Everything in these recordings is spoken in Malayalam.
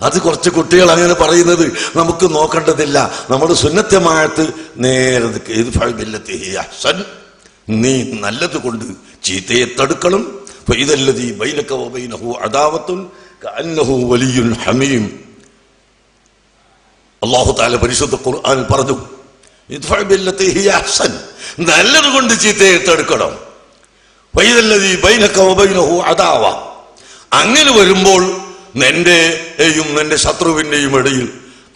അത് കുറച്ച് കുട്ടികൾ അങ്ങനെ പറയുന്നത് നമുക്ക് നോക്കേണ്ടതില്ല. നമ്മൾ സുന്നത്തമായത്ത് നേരെ നീ നല്ലത് കൊണ്ട് ചീത്തയെ തടുക്കണം. ഫൈദല്ലദീ ബൈനക വബൈനഹു അദാവത്തുൻ കഅന്നഹു വലിയ്യുൻ ഹമീം. അല്ലാഹു തആല പരിശുദ്ധ ഖുർആനിൽ പറഞ്ഞു, ഇദ്ഫഅ ബില്ലതീ ഹിയ അഹ്സൻ, നല്ലത് കൊണ്ട് ചീത്തയെ തടുക്കണം. ഫൈദല്ലദീ ബൈനക വബൈനഹു അദാവ. അങ്ങനെ വരുമ്പോൾ നിന്റെയും നിന്റെ ശത്രുവിന്റെയും ഇടയിൽ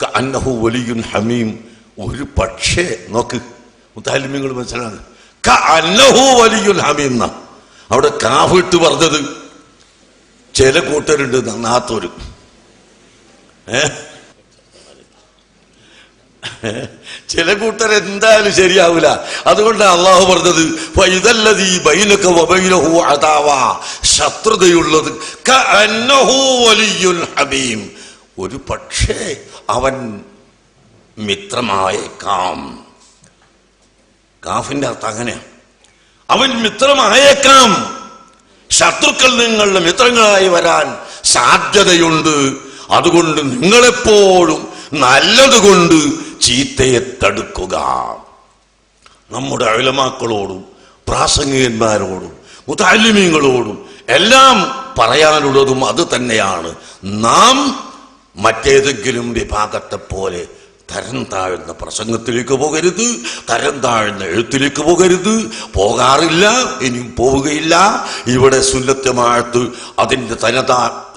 കഅന്നഹു വലിയ്യുൻ ഹമീം, ഒരു പക്ഷേ നോക്ക് മുതഅല്ലിമീങ്ങൾ മനസ്സിലാണ്, കഅന്നഹു വലിയ്യുൻ ഹമീം എന്നാ അവിടെ കാഫിട്ട് പറഞ്ഞത്. ചില കൂട്ടരുണ്ട് നന്നാത്തൊരു ചില കൂട്ടർ എന്തായാലും ശരിയാവില്ല. അതുകൊണ്ടാണ് അള്ളാഹു പറഞ്ഞത് ഫൈദല്ലദീ ബൈനക വബൈനഹു അദാവ, ശത്രുതയുള്ളത് കഅന്നഹു വലിയ്യുൻ ഹമീം, ഒരു പക്ഷേ അവൻ മിത്രമായേക്കാം. കാഫിന്റെ അർത്ഥം അങ്ങനെയാണ്, അവൻ മിത്രമായേക്കാം. ശത്രുക്കൾ നിങ്ങളുടെ മിത്രങ്ങളായി വരാൻ സാധ്യതയുണ്ട്. അതുകൊണ്ട് നിങ്ങളെപ്പോഴും നല്ലതുകൊണ്ട് ചീത്തയെ തടുക്കുക. നമ്മുടെ ഉലമാക്കളോടും പ്രാസംഗികന്മാരോടും മുതഅല്ലിമീങ്ങളോടും എല്ലാം പറയാനുള്ളതും അത് തന്നെയാണ്. നാം മറ്റേതെങ്കിലും വിഭാഗത്തെ പോലെ തരം താഴ്ന്ന പ്രസംഗത്തിലേക്ക് പോകരുത്, തരം താഴ്ന്ന എഴുത്തിലേക്ക് പോകരുത്. പോകാറില്ല, ഇനിയും പോവുകയില്ല. ഇവിടെ സുന്നത്തമായത്ത്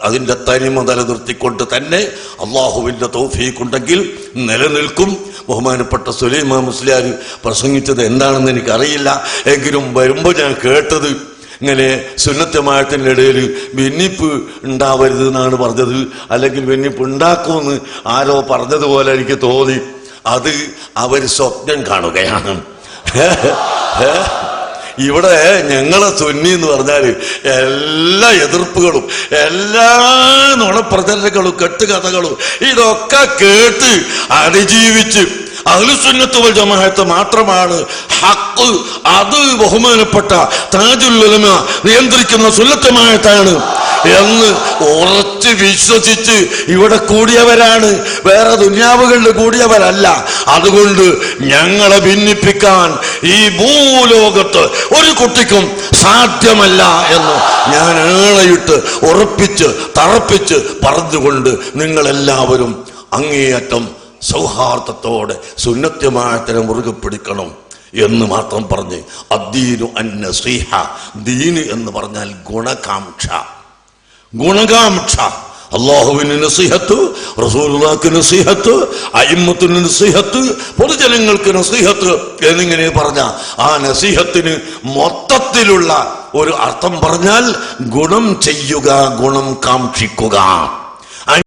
അതിന്റെ തനിമ നിലനിർത്തിക്കൊണ്ട് തന്നെ അള്ളാഹുവിന്റെ തൗഫീഖ് ഉണ്ടെങ്കിൽ നിലനിൽക്കും. ബഹുമാനപ്പെട്ട സുലൈമാൻ മുസ്ലിയാർ പ്രസംഗിച്ചത് എന്താണെന്ന് എനിക്കറിയില്ല, എങ്കിലും വരുമ്പോൾ ഞാൻ കേട്ടത് ഇങ്ങനെ സുന്നത്തമായത്തിൻ്റെ ഇടയിൽ ഭിന്നിപ്പ് ഉണ്ടാവരുത് എന്നാണ് പറഞ്ഞത്. അല്ലെങ്കിൽ ഭിന്നിപ്പ് ഉണ്ടാക്കുമെന്ന് ആരോ പറഞ്ഞതുപോലെ എനിക്ക് തോന്നി. അത് അവർ സ്വപ്നം കാണുകയാണ്. ഇവിടെ ഞങ്ങളെ സുന്നി എന്ന് പറഞ്ഞാൽ എല്ലാ എതിർപ്പുകളും എല്ലാ നുണപ്രചരണങ്ങളും കെട്ടുകഥകളും ഇതൊക്കെ കേട്ട് അതിജീവിച്ച് അഹ്ലുസുന്നത്ത് വൽ ജമാഅത്ത് മാത്രമാണ് ഹഖ്. അത് ബഹുമാനപ്പെട്ട താജുൽ ഉലമ നിയന്ത്രിക്കുന്ന സുന്നത്തമായത്താണ് എന്ന് ഉറച്ച് വിശ്വസിച്ച് ഇവിടെ കൂടിയവരാണ്, വേറെ ദുനിയാവുകളിൽ കൂടിയവരല്ല. അതുകൊണ്ട് ഞങ്ങളെ ഭിന്നിപ്പിക്കാൻ ഈ ഭൂലോകത്ത് ഒരു കുട്ടിക്കും സാധ്യമല്ല എന്ന് ഞാൻ ഏളയിട്ട് ഉറപ്പിച്ച് തറപ്പിച്ച് പറഞ്ഞുകൊണ്ട് നിങ്ങളെല്ലാവരും അങ്ങേയറ്റം സൗഹാർദ്ദത്തോടെ സുന്നത്തമായത്തിനെ മുറുകെ പിടിക്കണം എന്ന് മാത്രം പറഞ്ഞ് അദ്ദീനു അന്നസീഹ, ദീന് എന്ന് പറഞ്ഞാൽ ഗുണകാംക്ഷ. അല്ലാഹുവിന് നസീഹത്ത്, റസൂലുള്ളാഹിക്ക് നസീഹത്ത്, അയിമ്മത്തിന് നസീഹത്ത്, പൊതുജനങ്ങൾക്ക് നസീഹത്ത് എന്നിങ്ങനെ പറഞ്ഞ ആ നസീഹത്തിന് മൊത്തത്തിലുള്ള ഒരു അർത്ഥം പറഞ്ഞാൽ ഗുണം ചെയ്യുക, ഗുണം കാക്ഷിക്കുക.